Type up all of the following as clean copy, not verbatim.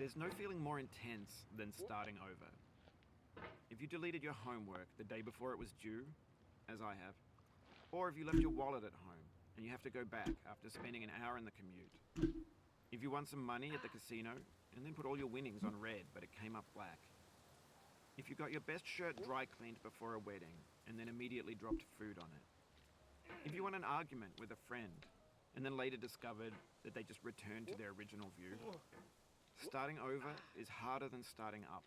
There's no feeling more intense than starting over. If you deleted your homework the day before it was due, as I have, or if you left your wallet at home and you have to go back after spending an hour in the commute. If you won some money at the casino and then put all your winnings on red but it came up black. If you got your best shirt dry cleaned before a wedding and then immediately dropped food on it. If you won an argument with a friend and then later discovered that they just returned to their original view. Starting over is harder than starting up.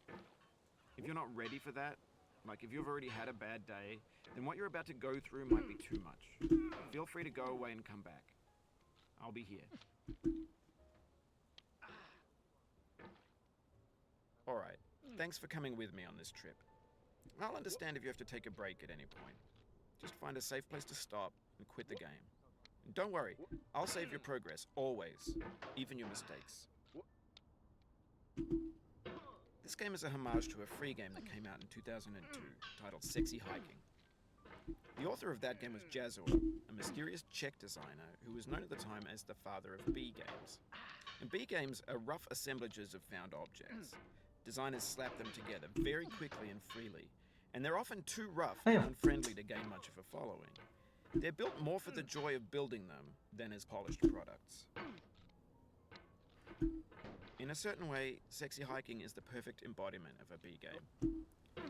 If you're not ready for that, like if you've already had a bad day, then what you're about to go through might be too much. Feel free to go away and come back. I'll be here. Alright, thanks for coming with me on this trip. I'll understand if you have to take a break at any point. Just find a safe place to stop and quit the game. And don't worry, I'll save your progress, always, even your mistakes. This game is a homage to a free game that came out in 2002, titled Sexy Hiking. The author of that game was Jazor, a mysterious Czech designer who was known at the time as the father of B games. And B games are rough assemblages of found objects. Designers slap them together very quickly and freely, and they're often too rough and unfriendly to gain much of a following. They're built more for the joy of building them than as polished products. In a certain way, Sexy Hiking is the perfect embodiment of a B game.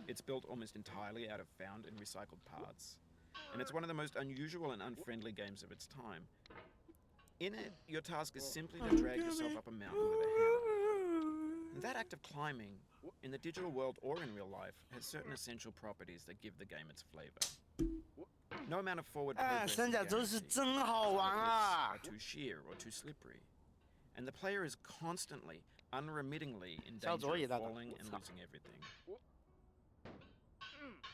It's built almost entirely out of found and recycled parts, and it's one of the most unusual and unfriendly games of its time. In it, your task is simply to drag yourself up a mountain with a hammer. And that act of climbing, in the digital world or in real life, has certain essential properties that give the game its flavor. No amount of forward progress is guaranteed. The cliffs are too sheer or too slippery. And the player is constantly, unremittingly in danger of falling and losing everything.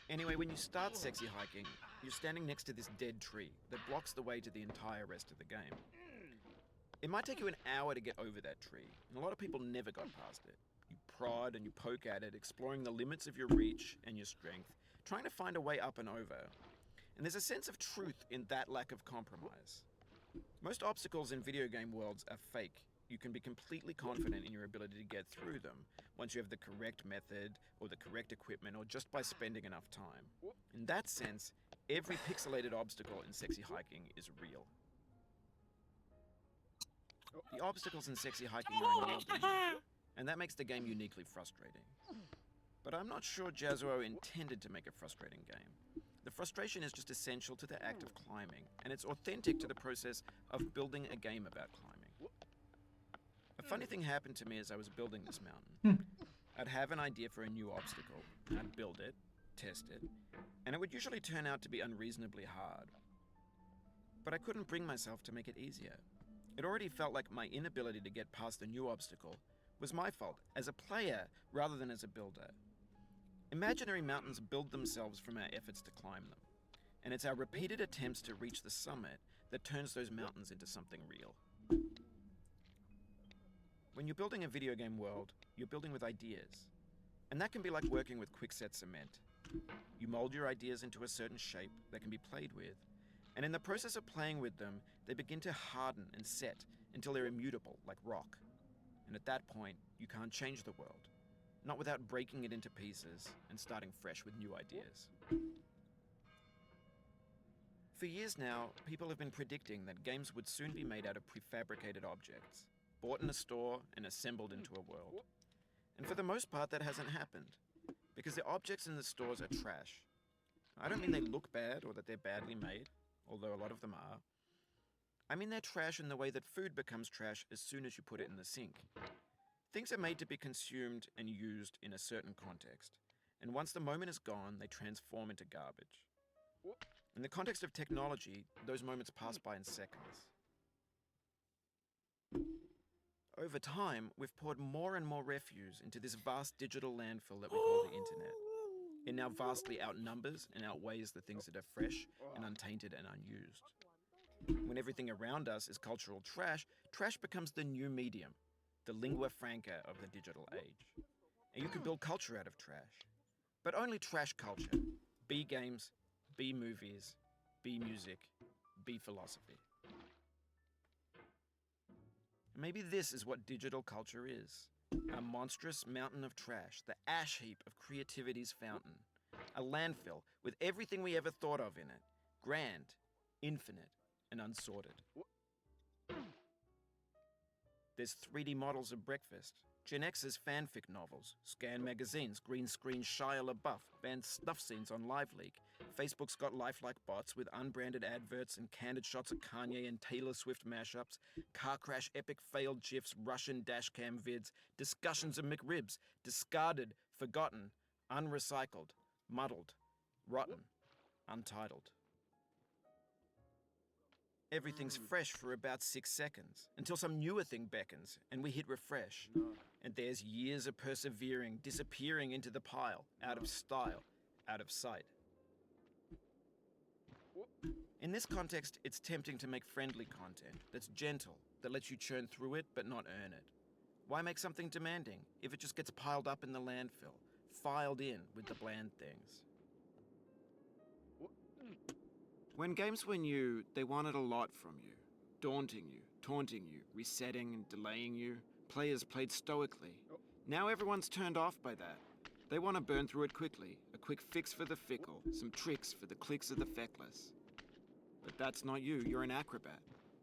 Anyway, when you start Sexy Hiking, you're standing next to this dead tree that blocks the way to the entire rest of the game. It might take you an hour to get over that tree, and a lot of people never got past it. You prod and you poke at it, exploring the limits of your reach and your strength, trying to find a way up and over. And there's a sense of truth in that lack of compromise. Most obstacles in video game worlds are fake. You can be completely confident in your ability to get through them once you have the correct method or the correct equipment or just by spending enough time. In that sense, every pixelated obstacle in Sexy Hiking is real. The obstacles in Sexy Hiking are unwieldy, and that makes the game uniquely frustrating. But I'm not sure Jazzuo intended to make a frustrating game. The frustration is just essential to the act of climbing, and it's authentic to the process of building a game about climbing. A funny thing happened to me as I was building this mountain. I'd have an idea for a new obstacle, and I'd build it, test it, and it would usually turn out to be unreasonably hard. But I couldn't bring myself to make it easier. It already felt like my inability to get past the new obstacle was my fault as a player rather than as a builder. Imaginary mountains build themselves from our efforts to climb them, and it's our repeated attempts to reach the summit that turns those mountains into something real. When you're building a video game world, you're building with ideas, and that can be like working with quickset cement. You mold your ideas into a certain shape that can be played with, and in the process of playing with them, they begin to harden and set until they're immutable, like rock. And at that point, you can't change the world, not without breaking it into pieces and starting fresh with new ideas. For years now, people have been predicting that games would soon be made out of prefabricated objects, bought in a store and assembled into a world. And for the most part, that hasn't happened, because the objects in the stores are trash. I don't mean they look bad or that they're badly made, although a lot of them are. I mean they're trash in the way that food becomes trash as soon as you put it in the sink. Things are made to be consumed and used in a certain context, and once the moment is gone, they transform into garbage. In the context of technology, those moments pass by in seconds. Over time, we've poured more and more refuse into this vast digital landfill that we call the internet. It now vastly outnumbers and outweighs the things that are fresh and untainted and unused. When everything around us is cultural trash, trash becomes the new medium, the lingua franca of the digital age. And you can build culture out of trash. But only trash culture. B games, B movies, B music, B philosophy. Maybe this is what digital culture is. A monstrous mountain of trash, the ash heap of creativity's fountain. A landfill with everything we ever thought of in it. Grand, infinite, and unsorted. There's 3D models of breakfast, Gen X's fanfic novels, Scan magazines, green screen Shia LaBeouf, banned snuff scenes on LiveLeak. Facebook's got lifelike bots with unbranded adverts and candid shots of Kanye and Taylor Swift mashups, car crash epic failed GIFs, Russian dashcam vids, discussions of McRibs, discarded, forgotten, unrecycled, muddled, rotten, untitled. Everything's fresh for about 6 seconds, until some newer thing beckons, and we hit refresh. And there's years of persevering, disappearing into the pile, out of style, out of sight. In this context, it's tempting to make friendly content that's gentle, that lets you churn through it but not earn it. Why make something demanding if it just gets piled up in the landfill, filed in with the bland things? When games were new, they wanted a lot from you. Daunting you, taunting you, resetting and delaying you. Players played stoically. Now everyone's turned off by that. They want to burn through it quickly. A quick fix for the fickle. Some tricks for the clicks of the feckless. But that's not you. You're an acrobat.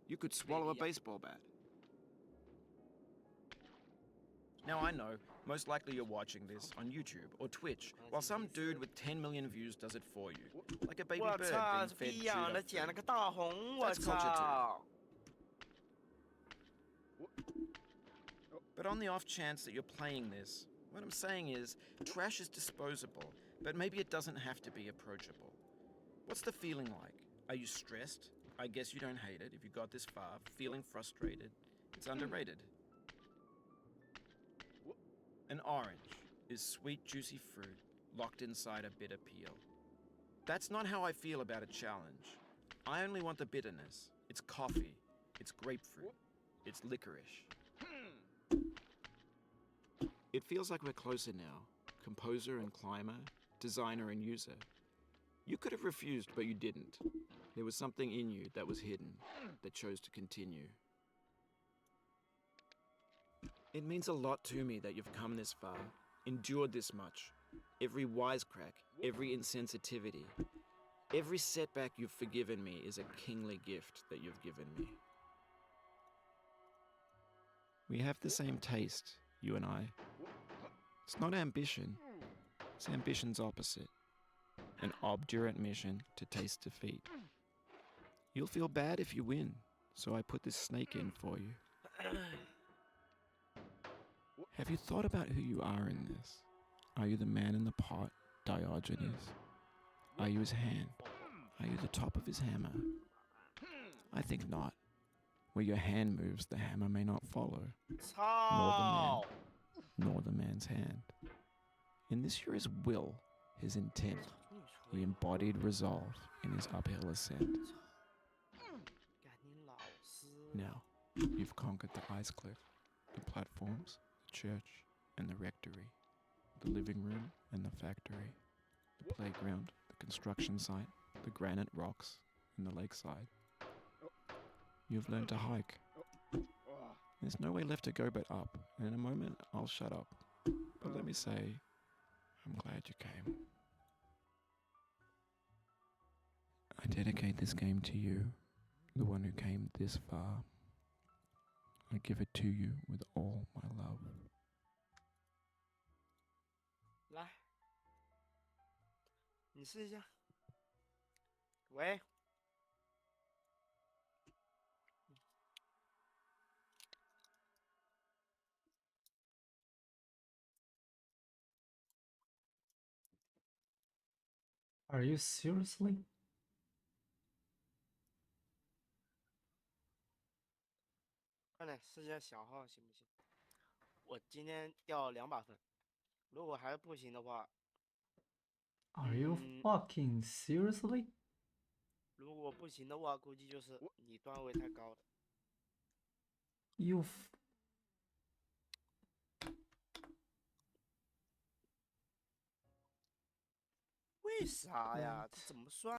You could swallow a baseball bat. Now I know, most likely you're watching this on YouTube or Twitch, while some dude with 10 million views does it for you. Like a baby bird being fed chewed up food. That's culture too. But on the off chance that you're playing this, what I'm saying is, trash is disposable, but maybe it doesn't have to be approachable. What's the feeling like? Are you stressed? I guess you don't hate it if you got this far. Feeling frustrated? It's underrated. An orange is sweet, juicy fruit locked inside a bitter peel. That's not how I feel about a challenge. I only want the bitterness. It's coffee. It's grapefruit. It's licorice. It feels like we're closer now. Composer and climber, designer and user. You could have refused, but you didn't. There was something in you that was hidden, that chose to continue. It means a lot to me that you've come this far, endured this much. Every wisecrack, every insensitivity, every setback you've forgiven me is a kingly gift that you've given me. We have the same taste, you and I. It's not ambition, it's ambition's opposite. An obdurate mission to taste defeat. You'll feel bad if you win, so I put this snake in for you. Have you thought about who you are in this? Are you the man in the pot, Diogenes? Are you his hand? Are you the top of his hammer? I think not. Where your hand moves, the hammer may not follow, nor the man's hand. In this you're his will, his intent, the embodied resolve in his uphill ascent. Now, you've conquered the ice cliff, the platforms, the church and the rectory, the living room and the factory, the playground, the construction site, the granite rocks and the lakeside. You've learned to hike. There's no way left to go but up, and in a moment I'll shut up. But let me say, I'm glad you came. I dedicate this game to you, the one who came this far. I give it to you with all my love. 来，你试一下。喂。Are you seriously? 快点试一下小号行不行？我今天掉2把分，如果还是不行的话， Are you fucking seriously? 如果不行的话，估计就是你段位太高了。You为啥呀？这怎么算？